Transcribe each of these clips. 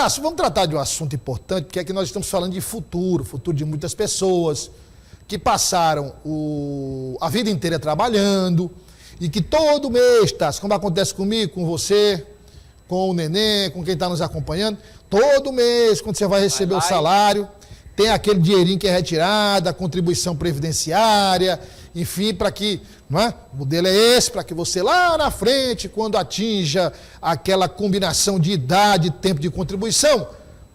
Tássio, vamos tratar de um assunto importante, porque aqui nós estamos falando de futuro de muitas pessoas que passaram a vida inteira trabalhando e que todo mês, Tássio, como acontece comigo, com você, com o Neném, com quem está nos acompanhando, todo mês, quando você vai receber o salário, tem aquele dinheirinho que é retirado, a contribuição previdenciária, enfim, para que, não é? O modelo é esse, para que você lá na frente, quando atinja aquela combinação de idade e tempo de contribuição,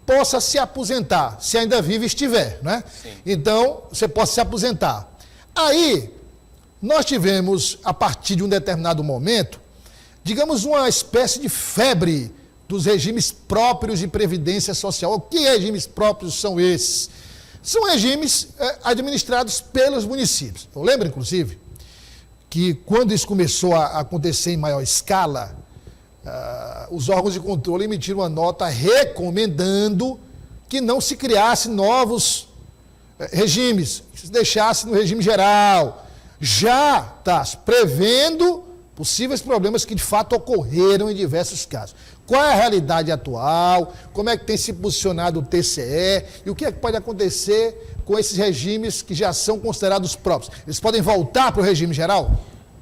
possa se aposentar, se ainda vivo estiver, né? Sim. Então, você possa se aposentar. Aí, nós tivemos, a partir de um determinado momento, digamos, uma espécie de febre dos regimes próprios de previdência social. Que regimes próprios são esses? São regimes administrados pelos municípios. Eu lembro, inclusive, que quando isso começou a acontecer em maior escala, os órgãos de controle emitiram uma nota recomendando que não se criasse novos regimes, que se deixasse no regime geral, já prevendo possíveis problemas que de fato ocorreram em diversos casos. Qual é a realidade atual? Como é que tem se posicionado o TCE? E o que é que pode acontecer com esses regimes que já são considerados próprios? Eles podem voltar para o regime geral?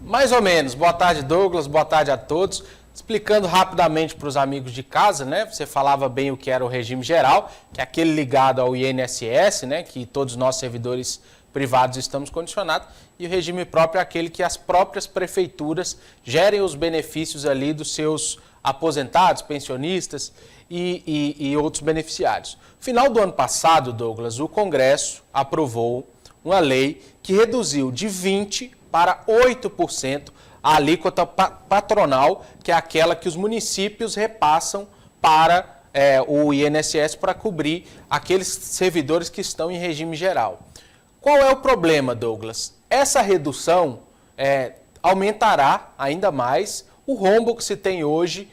Mais ou menos. Boa tarde, Douglas. Boa tarde a todos. Explicando rapidamente para os amigos de casa, né? Você falava bem o que era o regime geral, que é aquele ligado ao INSS, né? Que todos nós servidores privados estamos condicionados, e o regime próprio é aquele que as próprias prefeituras gerem os benefícios ali dos seus aposentados, pensionistas e outros beneficiários. No final do ano passado, Douglas, o Congresso aprovou uma lei que reduziu de 20% para 8% a alíquota patronal, que é aquela que os municípios repassam para o INSS para cobrir aqueles servidores que estão em regime geral. Qual é o problema, Douglas? Essa redução aumentará ainda mais o rombo que se tem hoje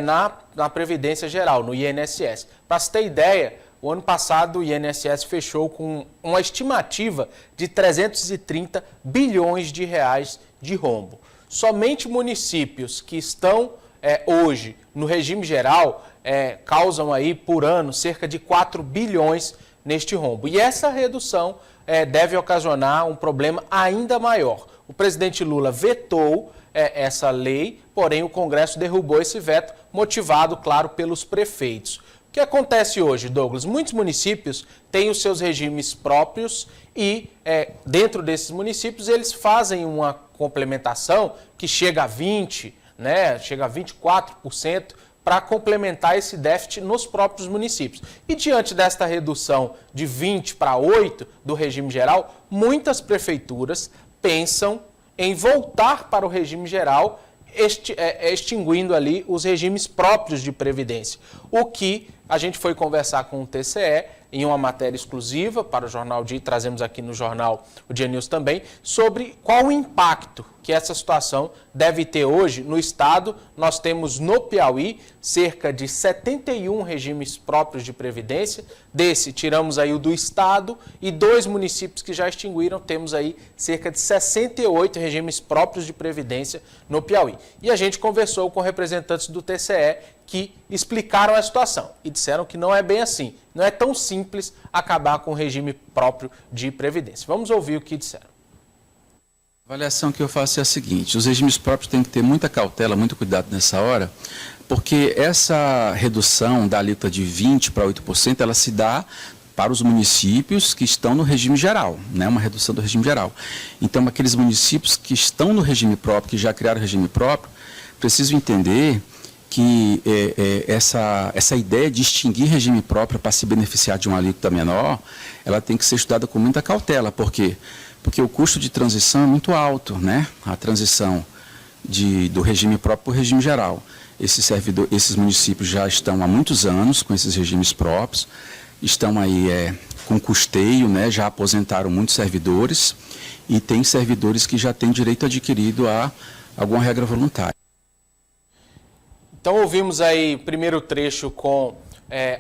na Previdência Geral, no INSS. Para você ter ideia, o ano passado o INSS fechou com uma estimativa de 330 bilhões de reais de rombo. Somente municípios que estão hoje no regime geral causam aí por ano cerca de 4 bilhões neste rombo. E essa redução deve ocasionar um problema ainda maior. O presidente Lula vetou essa lei, porém o Congresso derrubou esse veto, motivado, claro, pelos prefeitos. O que acontece hoje, Douglas? Muitos municípios têm os seus regimes próprios e, dentro desses municípios, eles fazem uma complementação que chega a 20%, né, chega a 24%, para complementar esse déficit nos próprios municípios. E diante desta redução de 20% para 8% do regime geral, muitas prefeituras pensam em voltar para o regime geral, extinguindo ali os regimes próprios de previdência. O que a gente foi conversar com o TCE em uma matéria exclusiva para o Jornal Dia, trazemos aqui no jornal o Dia News também, sobre qual o impacto que essa situação deve ter hoje no estado. Nós temos no Piauí cerca de 71 regimes próprios de previdência, desse tiramos aí o do estado e 2 municípios que já extinguiram, temos aí cerca de 68 regimes próprios de previdência no Piauí. E a gente conversou com representantes do TCE que explicaram a situação e disseram que não é bem assim, não é tão simples acabar com o regime próprio de previdência. Vamos ouvir o que disseram. A avaliação que eu faço é a seguinte: os regimes próprios têm que ter muita cautela, muito cuidado nessa hora, porque essa redução da alíquota de 20% para 8%, ela se dá para os municípios que estão no regime geral, né? Uma redução do regime geral. Então, aqueles municípios que estão no regime próprio, que já criaram o regime próprio, precisam entender que essa ideia de extinguir regime próprio para se beneficiar de uma alíquota menor, ela tem que ser estudada com muita cautela. Por quê? Porque o custo de transição é muito alto, né? A transição do regime próprio para o regime geral. Esses municípios já estão há muitos anos com esses regimes próprios, estão aí com custeio, né? Já aposentaram muitos servidores e tem servidores que já têm direito adquirido a alguma regra voluntária. Então ouvimos aí o primeiro trecho com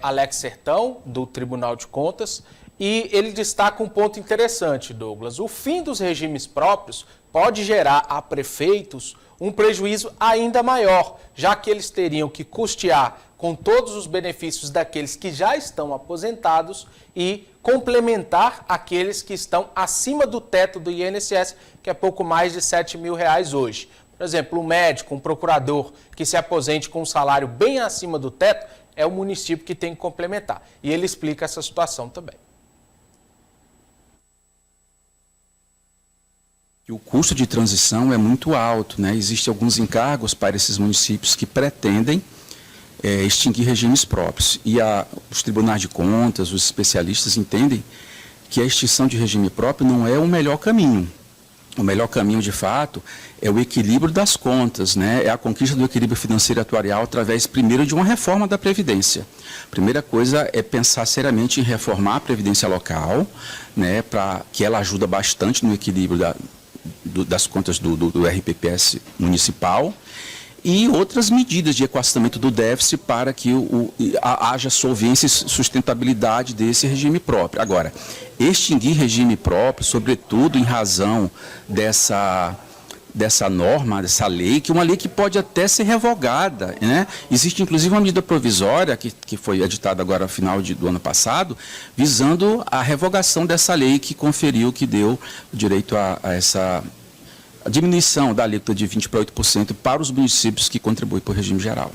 Alex Sertão, do Tribunal de Contas, e ele destaca um ponto interessante, Douglas. O fim dos regimes próprios pode gerar a prefeitos um prejuízo ainda maior, já que eles teriam que custear com todos os benefícios daqueles que já estão aposentados e complementar aqueles que estão acima do teto do INSS, que é pouco mais de R$ 7.000 hoje. Por exemplo, um médico, um procurador que se aposente com um salário bem acima do teto, é o município que tem que complementar. E ele explica essa situação também. O custo de transição é muito alto, né? Existem alguns encargos para esses municípios que pretendem extinguir regimes próprios. E os tribunais de contas, os especialistas entendem que a extinção de regime próprio não é o melhor caminho. O melhor caminho, de fato, é o equilíbrio das contas, né? É a conquista do equilíbrio financeiro atuarial através, primeiro, de uma reforma da Previdência. A primeira coisa é pensar seriamente em reformar a Previdência local, né? Que ela ajuda bastante no equilíbrio das contas do RPPS municipal, e outras medidas de equacionamento do déficit para que haja solvência e sustentabilidade desse regime próprio. Agora, extinguir regime próprio, sobretudo em razão dessa norma, dessa lei, que é uma lei que pode até ser revogada, né? Existe inclusive uma medida provisória que foi editada agora no final do ano passado, visando a revogação dessa lei que conferiu, que deu o direito a essa diminuição da alíquota de 20% para 8% para os municípios que contribuem para o regime geral.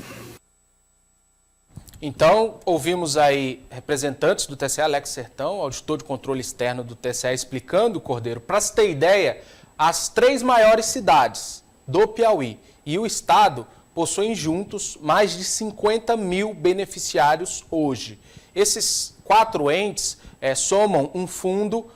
Então, ouvimos aí representantes do TCE, Alex Sertão, auditor de controle externo do TCE, explicando, Cordeiro, para se ter ideia, as 3 maiores cidades do Piauí e o estado possuem juntos mais de 50 mil beneficiários hoje. Esses 4 entes somam um fundo,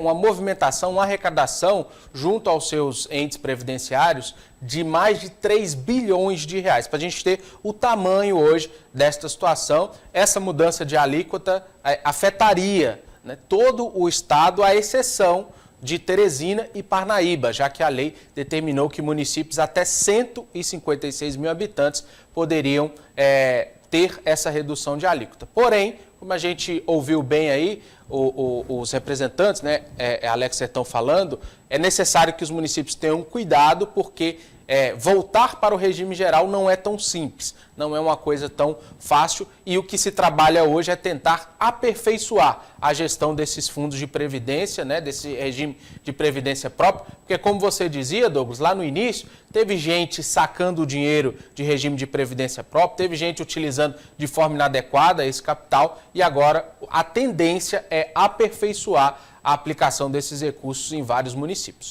uma movimentação, uma arrecadação junto aos seus entes previdenciários de mais de 3 bilhões de reais. Para a gente ter o tamanho hoje desta situação, essa mudança de alíquota afetaria, né, todo o estado, à exceção de Teresina e Parnaíba, já que a lei determinou que municípios até 156 mil habitantes poderiam ter essa redução de alíquota. Porém, como a gente ouviu bem aí, os representantes, né, Alex Sertão falando, é necessário que os municípios tenham cuidado, porque voltar para o regime geral não é tão simples, não é uma coisa tão fácil, e o que se trabalha hoje é tentar aperfeiçoar a gestão desses fundos de previdência, né, desse regime de previdência próprio, porque como você dizia, Douglas, lá no início, teve gente sacando o dinheiro de regime de previdência próprio, teve gente utilizando de forma inadequada esse capital, e agora a tendência é aperfeiçoar a aplicação desses recursos em vários municípios.